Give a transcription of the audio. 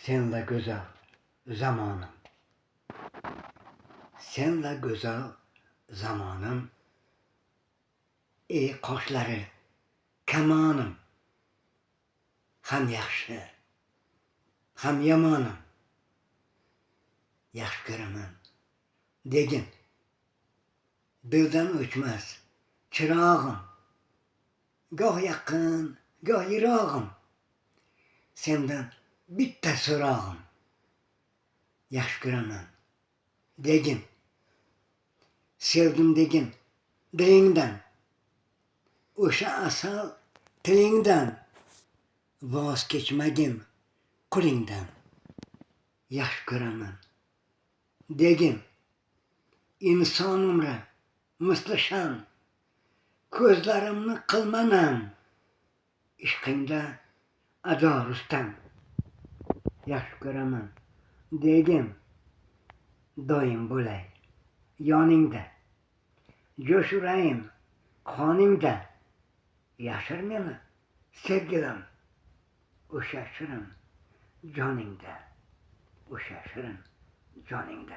Senle güzel zamanım. Senle güzel zamanım. Ey qoşları kamonim. Ham yaxshi, ham yomonim. Yaxshi ko'raman degin. Dildan o'chmas chirog'im. Goh yaqin, goh yirog'im. Sendan bitta so'rog'im. Yaxshi ko'raman degin. Sevdim degin dilingdan. O'sha asal tilingdan. Voz kechmagin qo'lingdan. Yaxshi ko'raman degin. Inson umri misli sham. Ko'zlarimni qilmanam. Ishqingda ado Rustam. Yaxshi ko'raman degin. Doim bo'lay yoningda. Jo'sh urayim qoningda. Yashir meni sevgilim. O'sha shirin joningda. O'sha shirin joningda.